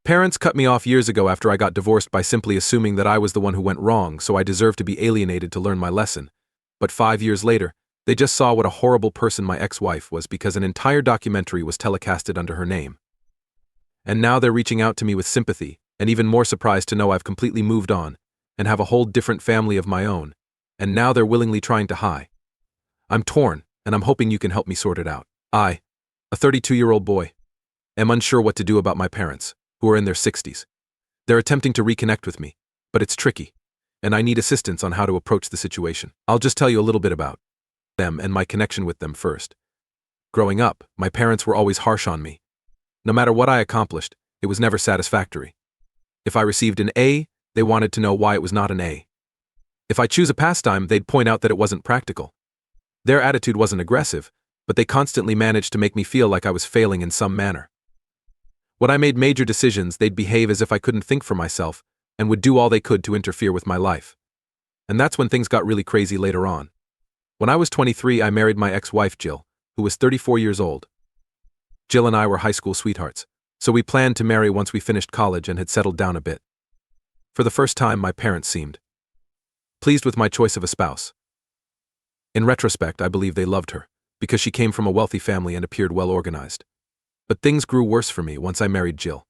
Parents cut me off years ago after I got divorced by simply assuming that I was the one who went wrong, so I deserved to be alienated to learn my lesson. But 5 years later, they just saw what a horrible person my ex-wife was because an entire documentary was telecasted under her name. And now they're reaching out to me with sympathy, and even more surprised to know I've completely moved on, and have a whole different family of my own, and now they're willingly trying to hide. I'm torn, and I'm hoping you can help me sort it out. I, a 32-year-old boy, am unsure what to do about my parents, who are in their 60s. They're attempting to reconnect with me, but it's tricky, and I need assistance on how to approach the situation. I'll just tell you a little bit about them and my connection with them first. Growing up, my parents were always harsh on me. No matter what I accomplished, it was never satisfactory. If I received an A, they wanted to know why it was not an A. If I choose a pastime, they'd point out that it wasn't practical. Their attitude wasn't aggressive, but they constantly managed to make me feel like I was failing in some manner. When I made major decisions, they'd behave as if I couldn't think for myself and would do all they could to interfere with my life. And that's when things got really crazy later on. When I was 23, I married my ex-wife Jill, who was 34 years old. Jill and I were high school sweethearts, so we planned to marry once we finished college and had settled down a bit. For the first time, my parents seemed pleased with my choice of a spouse. In retrospect, I believe they loved her, because she came from a wealthy family and appeared well organized. But things grew worse for me once I married Jill.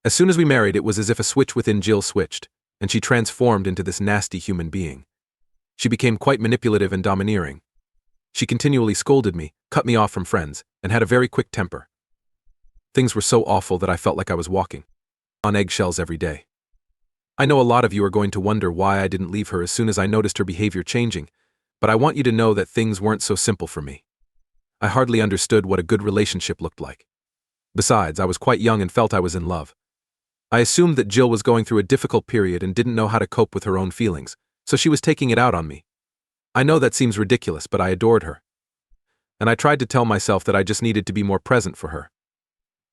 As soon as we married, it was as if a switch within Jill switched, and she transformed into this nasty human being. She became quite manipulative and domineering. She continually scolded me, cut me off from friends, and had a very quick temper. Things were so awful that I felt like I was walking on eggshells every day. I know a lot of you are going to wonder why I didn't leave her as soon as I noticed her behavior changing, but I want you to know that things weren't so simple for me. I hardly understood what a good relationship looked like. Besides, I was quite young and felt I was in love. I assumed that Jill was going through a difficult period and didn't know how to cope with her own feelings, so she was taking it out on me. I know that seems ridiculous, but I adored her. And I tried to tell myself that I just needed to be more present for her.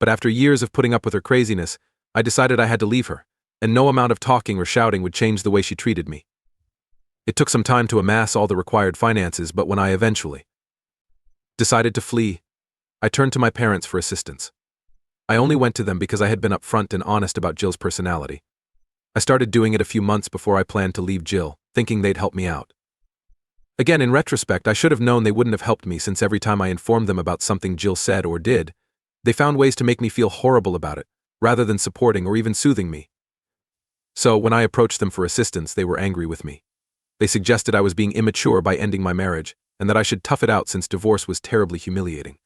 But after years of putting up with her craziness, I decided I had to leave her, and no amount of talking or shouting would change the way she treated me. It took some time to amass all the required finances, but when I eventually decided to flee, I turned to my parents for assistance. I only went to them because I had been upfront and honest about Jill's personality. I started doing it a few months before I planned to leave Jill, thinking they'd help me out. Again, in retrospect, I should have known they wouldn't have helped me, since every time I informed them about something Jill said or did, they found ways to make me feel horrible about it, rather than supporting or even soothing me. So, when I approached them for assistance, they were angry with me. They suggested I was being immature by ending my marriage, and that I should tough it out since divorce was terribly humiliating.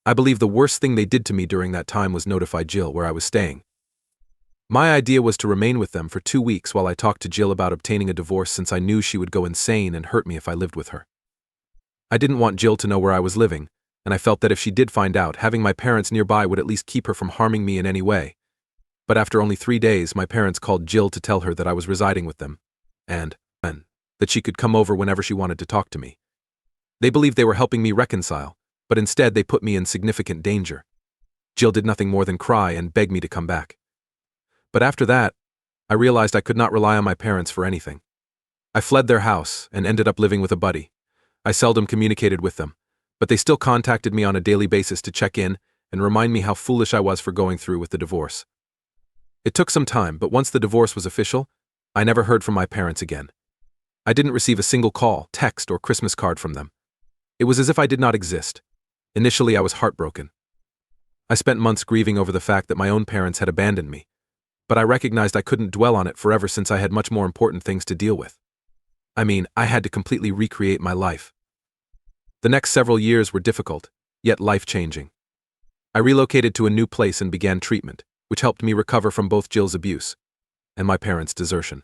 I believe the worst thing they did to me during that time was notify Jill where I was staying. My idea was to remain with them for 2 weeks while I talked to Jill about obtaining a divorce, since I knew she would go insane and hurt me if I lived with her. I didn't want Jill to know where I was living, and I felt that if she did find out, having my parents nearby would at least keep her from harming me in any way. But after only 3 days, my parents called Jill to tell her that I was residing with them, and that she could come over whenever she wanted to talk to me. They believed they were helping me reconcile, but instead they put me in significant danger. Jill did nothing more than cry and beg me to come back. But after that, I realized I could not rely on my parents for anything. I fled their house and ended up living with a buddy. I seldom communicated with them, but they still contacted me on a daily basis to check in and remind me how foolish I was for going through with the divorce. It took some time, but once the divorce was official, I never heard from my parents again. I didn't receive a single call, text, or Christmas card from them. It was as if I did not exist. Initially, I was heartbroken. I spent months grieving over the fact that my own parents had abandoned me, but I recognized I couldn't dwell on it forever since I had much more important things to deal with. I had to completely recreate my life. The next several years were difficult, yet life-changing. I relocated to a new place and began treatment, which helped me recover from both Jill's abuse and my parents' desertion.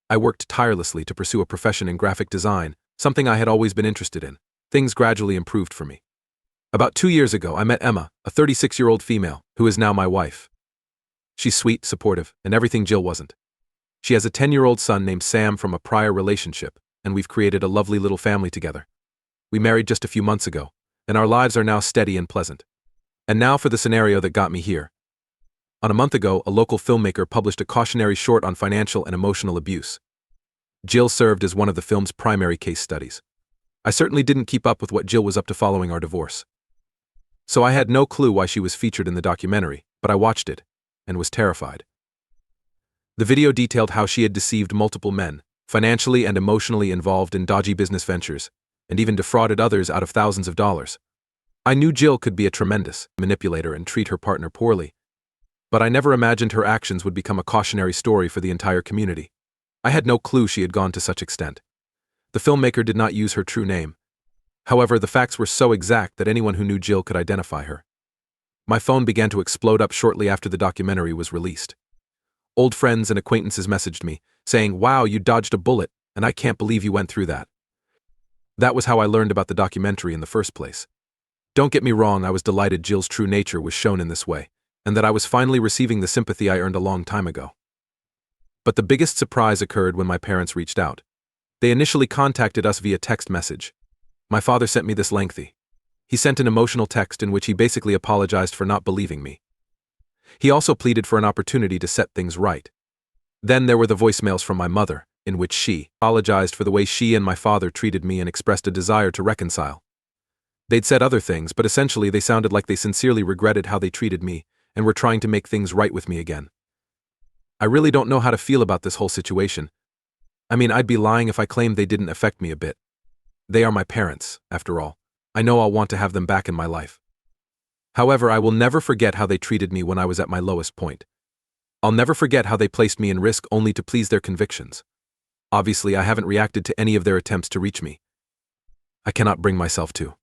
I worked tirelessly to pursue a profession in graphic design, something I had always been interested in. Things gradually improved for me. About 2 years ago, I met Emma, a 36-year-old female, who is now my wife. She's sweet, supportive, and everything Jill wasn't. She has a 10-year-old son named Sam from a prior relationship, and we've created a lovely little family together. We married just a few months ago, and our lives are now steady and pleasant. And now for the scenario that got me here. On a month ago, a local filmmaker published a cautionary short on financial and emotional abuse. Jill served as one of the film's primary case studies. I certainly didn't keep up with what Jill was up to following our divorce. So I had no clue why she was featured in the documentary, but I watched it, and was terrified. The video detailed how she had deceived multiple men, financially and emotionally involved in dodgy business ventures, and even defrauded others out of thousands of dollars. I knew Jill could be a tremendous manipulator and treat her partner poorly, but I never imagined her actions would become a cautionary story for the entire community. I had no clue she had gone to such extent. The filmmaker did not use her true name. However, the facts were so exact that anyone who knew Jill could identify her. My phone began to explode up shortly after the documentary was released. Old friends and acquaintances messaged me, saying, "Wow, you dodged a bullet, and I can't believe you went through that." That was how I learned about the documentary in the first place. Don't get me wrong, I was delighted Jill's true nature was shown in this way, and that I was finally receiving the sympathy I earned a long time ago. But the biggest surprise occurred when my parents reached out. They initially contacted us via text message. My father sent me this lengthy. He sent an emotional text in which he basically apologized for not believing me. He also pleaded for an opportunity to set things right. Then there were the voicemails from my mother, in which she apologized for the way she and my father treated me and expressed a desire to reconcile. They'd said other things, but essentially they sounded like they sincerely regretted how they treated me and were trying to make things right with me again. I really don't know how to feel about this whole situation. I mean, I'd be lying if I claimed they didn't affect me a bit. They are my parents, after all. I know I'll want to have them back in my life. However, I will never forget how they treated me when I was at my lowest point. I'll never forget how they placed me in risk only to please their convictions. Obviously, I haven't reacted to any of their attempts to reach me. I cannot bring myself to.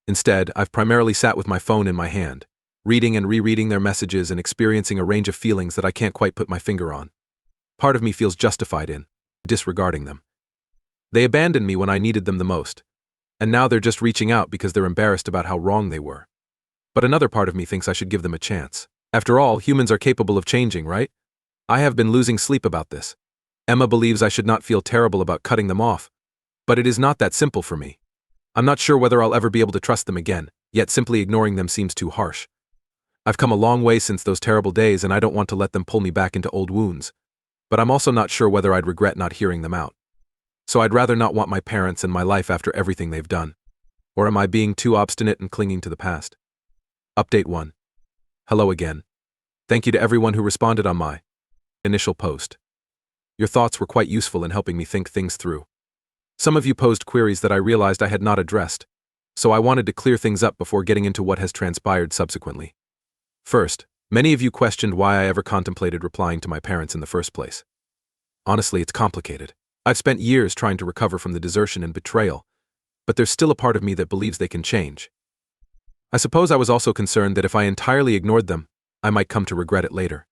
Instead, I've primarily sat with my phone in my hand, reading and rereading their messages and experiencing a range of feelings that I can't quite put my finger on. Part of me feels justified in disregarding them. They abandoned me when I needed them the most, and now they're just reaching out because they're embarrassed about how wrong they were. But another part of me thinks I should give them a chance. After all, humans are capable of changing, right? I have been losing sleep about this. Emma believes I should not feel terrible about cutting them off, but it is not that simple for me. I'm not sure whether I'll ever be able to trust them again, yet simply ignoring them seems too harsh. I've come a long way since those terrible days and I don't want to let them pull me back into old wounds, but I'm also not sure whether I'd regret not hearing them out. So I'd rather not want my parents and my life after everything they've done. Or am I being too obstinate and clinging to the past? Update 1. Hello again. Thank you to everyone who responded on my initial post. Your thoughts were quite useful in helping me think things through. Some of you posed queries that I realized I had not addressed, so I wanted to clear things up before getting into what has transpired subsequently. First, many of you questioned why I ever contemplated replying to my parents in the first place. Honestly, it's complicated. I've spent years trying to recover from the desertion and betrayal, but there's still a part of me that believes they can change. I suppose I was also concerned that if I entirely ignored them, I might come to regret it later.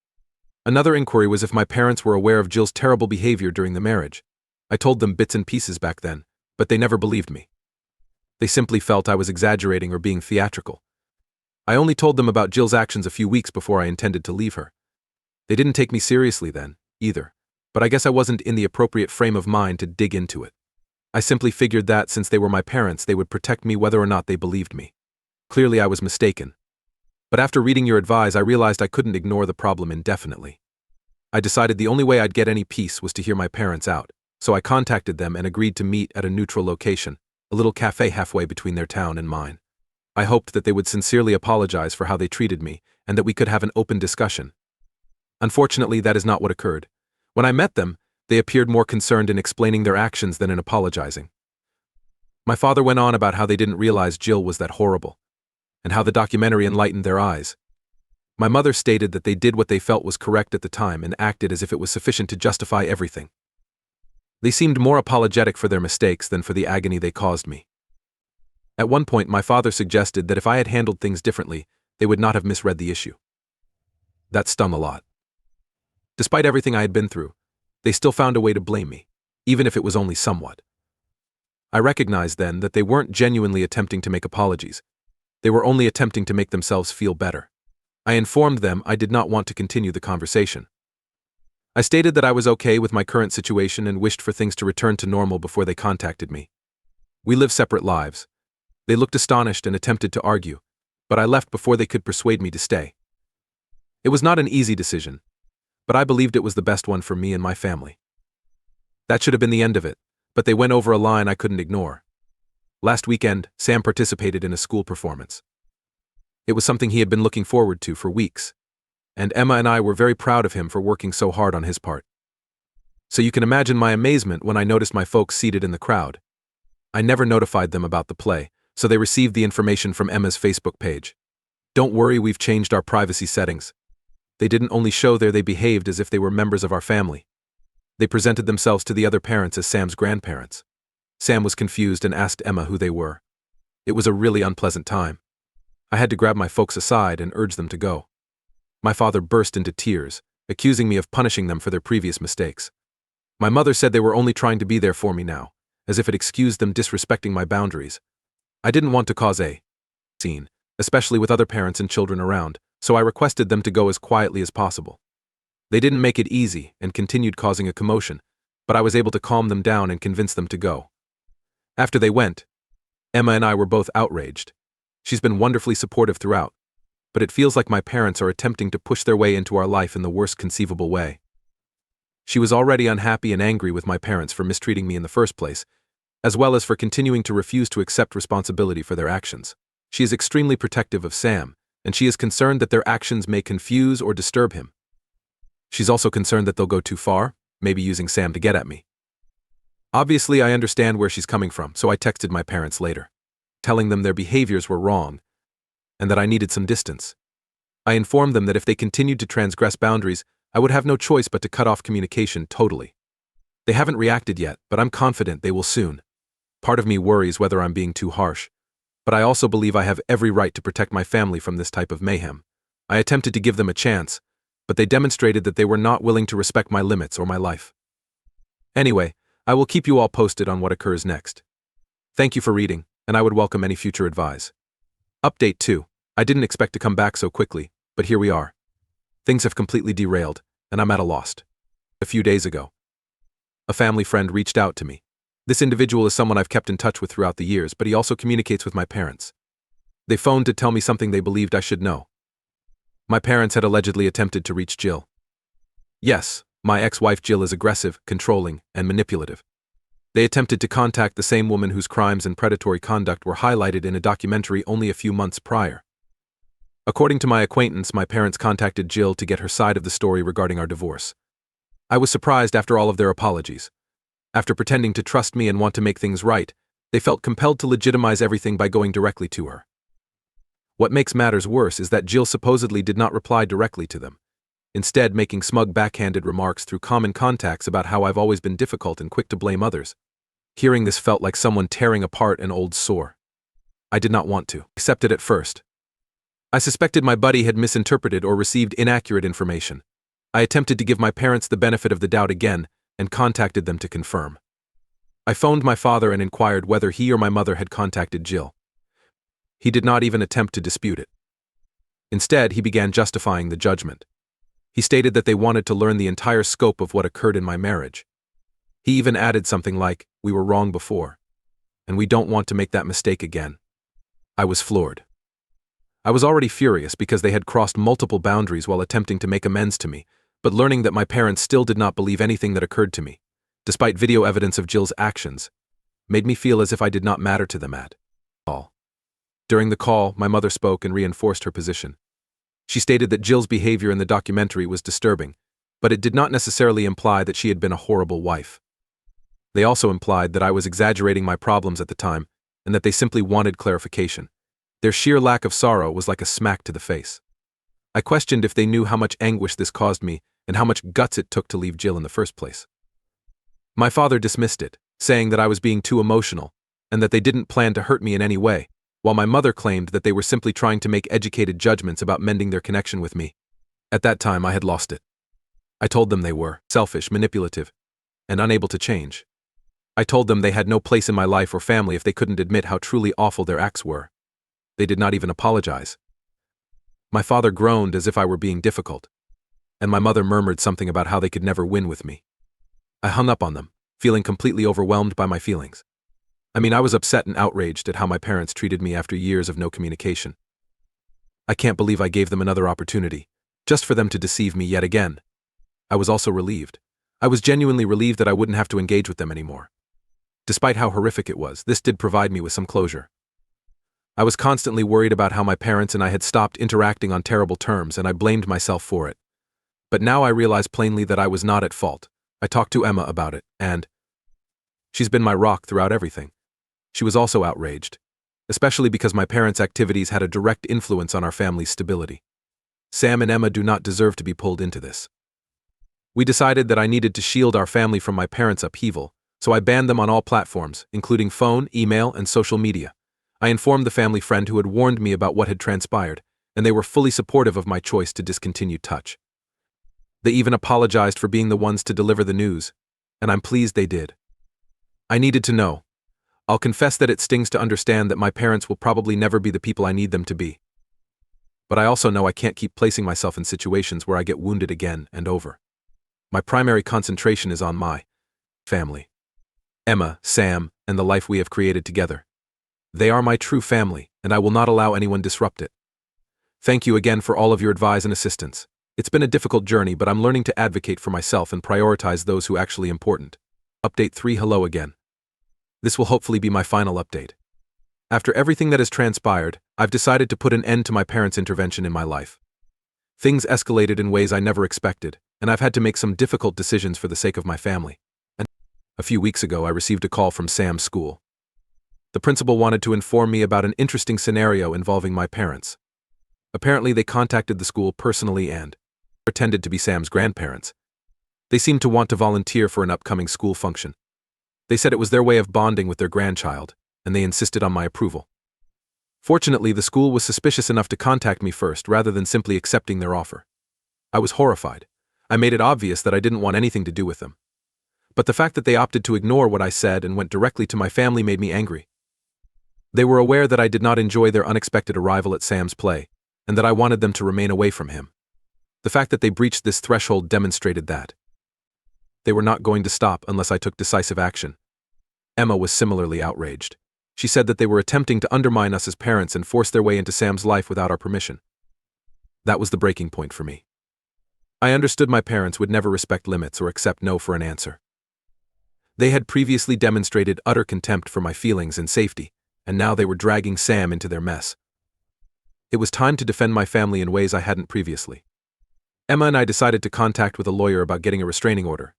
Another inquiry was if my parents were aware of Jill's terrible behavior during the marriage. I told them bits and pieces back then, but they never believed me. They simply felt I was exaggerating or being theatrical. I only told them about Jill's actions a few weeks before I intended to leave her. They didn't take me seriously then, either, but I guess I wasn't in the appropriate frame of mind to dig into it. I simply figured that, since they were my parents, they would protect me whether or not they believed me. Clearly I was mistaken. But after reading your advice, I realized I couldn't ignore the problem indefinitely. I decided the only way I'd get any peace was to hear my parents out, so I contacted them and agreed to meet at a neutral location, a little cafe halfway between their town and mine. I hoped that they would sincerely apologize for how they treated me and that we could have an open discussion. Unfortunately, that is not what occurred. When I met them, they appeared more concerned in explaining their actions than in apologizing. My father went on about how they didn't realize Jill was that horrible, and how the documentary enlightened their eyes. My mother stated that they did what they felt was correct at the time and acted as if it was sufficient to justify everything. They seemed more apologetic for their mistakes than for the agony they caused me. At one point, my father suggested that if I had handled things differently, they would not have misread the issue. That stung a lot. Despite everything I had been through, they still found a way to blame me, even if it was only somewhat. I recognized then that they weren't genuinely attempting to make apologies. They were only attempting to make themselves feel better. I informed them I did not want to continue the conversation. I stated that I was okay with my current situation and wished for things to return to normal before they contacted me. We live separate lives. They looked astonished and attempted to argue, but I left before they could persuade me to stay. It was not an easy decision, but I believed it was the best one for me and my family. That should have been the end of it, but they went over a line I couldn't ignore. Last weekend, Sam participated in a school performance. It was something he had been looking forward to for weeks. and Emma and I were very proud of him for working so hard on his part. So you can imagine my amazement when I noticed my folks seated in the crowd. I never notified them about the play, so they received the information from Emma's Facebook page. Don't worry, we've changed our privacy settings. They didn't only show there, they behaved as if they were members of our family. They presented themselves to the other parents as Sam's grandparents. Sam was confused and asked Emma who they were. It was a really unpleasant time. I had to grab my folks aside and urge them to go. My father burst into tears, accusing me of punishing them for their previous mistakes. My mother said they were only trying to be there for me now, as if it excused them disrespecting my boundaries. I didn't want to cause a scene, especially with other parents and children around, so I requested them to go as quietly as possible. They didn't make it easy and continued causing a commotion, but I was able to calm them down and convince them to go. After they went, Emma and I were both outraged. She's been wonderfully supportive throughout, but it feels like my parents are attempting to push their way into our life in the worst conceivable way. She was already unhappy and angry with my parents for mistreating me in the first place, as well as for continuing to refuse to accept responsibility for their actions. She is extremely protective of Sam, and she is concerned that their actions may confuse or disturb him. She's also concerned that they'll go too far, maybe using Sam to get at me. Obviously, I understand where she's coming from, so I texted my parents later, telling them their behaviors were wrong and that I needed some distance. I informed them that if they continued to transgress boundaries, I would have no choice but to cut off communication totally. They haven't reacted yet, but I'm confident they will soon. Part of me worries whether I'm being too harsh, but I also believe I have every right to protect my family from this type of mayhem. I attempted to give them a chance, but they demonstrated that they were not willing to respect my limits or my life. Anyway, I will keep you all posted on what occurs next. Thank you for reading, and I would welcome any future advice. Update 2. I didn't expect to come back so quickly, but here we are. Things have completely derailed, and I'm at a loss. A few days ago, a family friend reached out to me. This individual is someone I've kept in touch with throughout the years, but he also communicates with my parents. They phoned to tell me something they believed I should know. My parents had allegedly attempted to reach Jill. Yes, my ex-wife Jill is aggressive, controlling, and manipulative. They attempted to contact the same woman whose crimes and predatory conduct were highlighted in a documentary only a few months prior. According to my acquaintance, my parents contacted Jill to get her side of the story regarding our divorce. I was surprised after all of their apologies. After pretending to trust me and want to make things right, they felt compelled to legitimize everything by going directly to her. What makes matters worse is that Jill supposedly did not reply directly to them, instead making smug backhanded remarks through common contacts about how I've always been difficult and quick to blame others. Hearing this felt like someone tearing apart an old sore. I did not want to accept it at first. I suspected my buddy had misinterpreted or received inaccurate information. I attempted to give my parents the benefit of the doubt again and contacted them to confirm. I phoned my father and inquired whether he or my mother had contacted Jill. He did not even attempt to dispute it. Instead, he began justifying the judgment. He stated that they wanted to learn the entire scope of what occurred in my marriage. He even added something like, "We were wrong before, and we don't want to make that mistake again." I was floored. I was already furious because they had crossed multiple boundaries while attempting to make amends to me, but learning that my parents still did not believe anything that occurred to me, despite video evidence of Jill's actions, made me feel as if I did not matter to them at all. During the call, my mother spoke and reinforced her position. She stated that Jill's behavior in the documentary was disturbing, but it did not necessarily imply that she had been a horrible wife. They also implied that I was exaggerating my problems at the time and that they simply wanted clarification. Their sheer lack of sorrow was like a smack to the face. I questioned if they knew how much anguish this caused me and how much guts it took to leave Jill in the first place. My father dismissed it, saying that I was being too emotional and that they didn't plan to hurt me in any way, while my mother claimed that they were simply trying to make educated judgments about mending their connection with me. At that time, I had lost it. I told them they were selfish, manipulative, and unable to change. I told them they had no place in my life or family if they couldn't admit how truly awful their acts were. They did not even apologize. My father groaned as if I were being difficult, and my mother murmured something about how they could never win with me. I hung up on them, feeling completely overwhelmed by my feelings. I was upset and outraged at how my parents treated me after years of no communication. I can't believe I gave them another opportunity, just for them to deceive me yet again. I was also relieved. I was genuinely relieved that I wouldn't have to engage with them anymore. Despite how horrific it was, this did provide me with some closure. I was constantly worried about how my parents and I had stopped interacting on terrible terms, and I blamed myself for it. But now I realize plainly that I was not at fault. I talked to Emma about it, and she's been my rock throughout everything. She was also outraged, especially because my parents' activities had a direct influence on our family's stability. Sam and Emma do not deserve to be pulled into this. We decided that I needed to shield our family from my parents' upheaval, so I banned them on all platforms, including phone, email, and social media. I informed the family friend who had warned me about what had transpired, and they were fully supportive of my choice to discontinue touch. They even apologized for being the ones to deliver the news, and I'm pleased they did. I needed to know. I'll confess that it stings to understand that my parents will probably never be the people I need them to be. But I also know I can't keep placing myself in situations where I get wounded again and over. My primary concentration is on my family. Emma, Sam, and the life we have created together. They are my true family, and I will not allow anyone disrupt it. Thank you again for all of your advice and assistance. It's been a difficult journey, but I'm learning to advocate for myself and prioritize those who are actually important. Update 3. Hello again. This will hopefully be my final update. After everything that has transpired, I've decided to put an end to my parents' intervention in my life. Things escalated in ways I never expected, and I've had to make some difficult decisions for the sake of my family. And a few weeks ago, I received a call from Sam's school. The principal wanted to inform me about an interesting scenario involving my parents. Apparently, they contacted the school personally and pretended to be Sam's grandparents. They seemed to want to volunteer for an upcoming school function. They said it was their way of bonding with their grandchild, and they insisted on my approval. Fortunately, the school was suspicious enough to contact me first rather than simply accepting their offer. I was horrified. I made it obvious that I didn't want anything to do with them. But the fact that they opted to ignore what I said and went directly to my family made me angry. They were aware that I did not enjoy their unexpected arrival at Sam's play, and that I wanted them to remain away from him. The fact that they breached this threshold demonstrated that they were not going to stop unless I took decisive action. Emma was similarly outraged. She said that they were attempting to undermine us as parents and force their way into Sam's life without our permission. That was the breaking point for me. I understood my parents would never respect limits or accept no for an answer. They had previously demonstrated utter contempt for my feelings and safety, and now they were dragging Sam into their mess. It was time to defend my family in ways I hadn't previously. Emma and I decided to contact with a lawyer about getting a restraining order.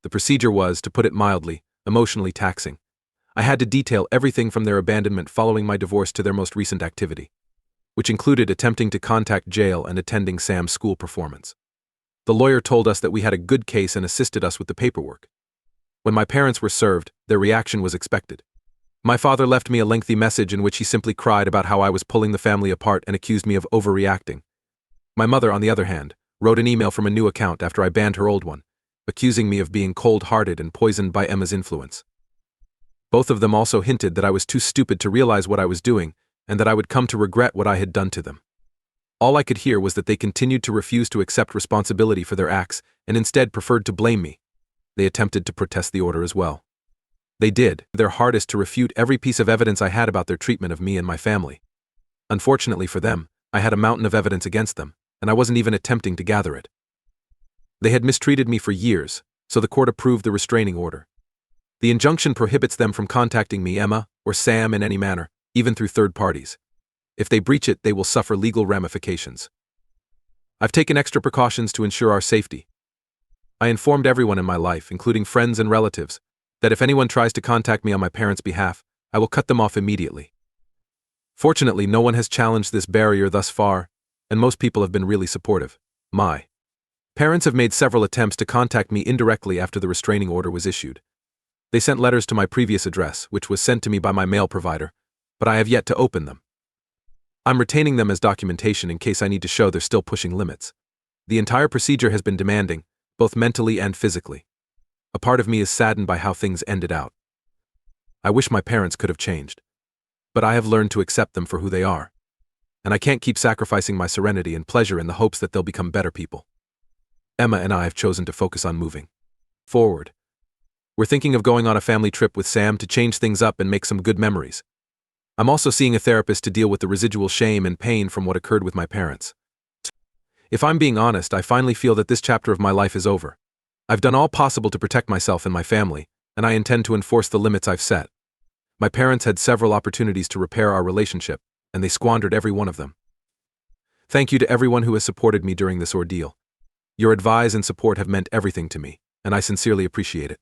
The procedure was, to put it mildly, emotionally taxing. I had to detail everything from their abandonment following my divorce to their most recent activity, which included attempting to contact jail and attending Sam's school performance. The lawyer told us that we had a good case and assisted us with the paperwork. When my parents were served, their reaction was expected. My father left me a lengthy message in which he simply cried about how I was pulling the family apart and accused me of overreacting. My mother, on the other hand, wrote an email from a new account after I banned her old one, accusing me of being cold-hearted and poisoned by Emma's influence. Both of them also hinted that I was too stupid to realize what I was doing and that I would come to regret what I had done to them. All I could hear was that they continued to refuse to accept responsibility for their acts and instead preferred to blame me. They attempted to protest the order as well. They did their hardest to refute every piece of evidence I had about their treatment of me and my family. Unfortunately for them, I had a mountain of evidence against them, and I wasn't even attempting to gather it. They had mistreated me for years, so the court approved the restraining order. The injunction prohibits them from contacting me, Emma, or Sam in any manner, even through third parties. If they breach it, they will suffer legal ramifications. I've taken extra precautions to ensure our safety. I informed everyone in my life, including friends and relatives, that if anyone tries to contact me on my parents' behalf, I will cut them off immediately. Fortunately, no one has challenged this barrier thus far, and most people have been really supportive. My parents have made several attempts to contact me indirectly after the restraining order was issued. They sent letters to my previous address, which was sent to me by my mail provider, but I have yet to open them. I'm retaining them as documentation in case I need to show they're still pushing limits. The entire procedure has been demanding, both mentally and physically. A part of me is saddened by how things ended out. I wish my parents could have changed. But I have learned to accept them for who they are. And I can't keep sacrificing my serenity and pleasure in the hopes that they'll become better people. Emma and I have chosen to focus on moving forward. We're thinking of going on a family trip with Sam to change things up and make some good memories. I'm also seeing a therapist to deal with the residual shame and pain from what occurred with my parents. If I'm being honest, I finally feel that this chapter of my life is over. I've done all possible to protect myself and my family, and I intend to enforce the limits I've set. My parents had several opportunities to repair our relationship, and they squandered every one of them. Thank you to everyone who has supported me during this ordeal. Your advice and support have meant everything to me, and I sincerely appreciate it.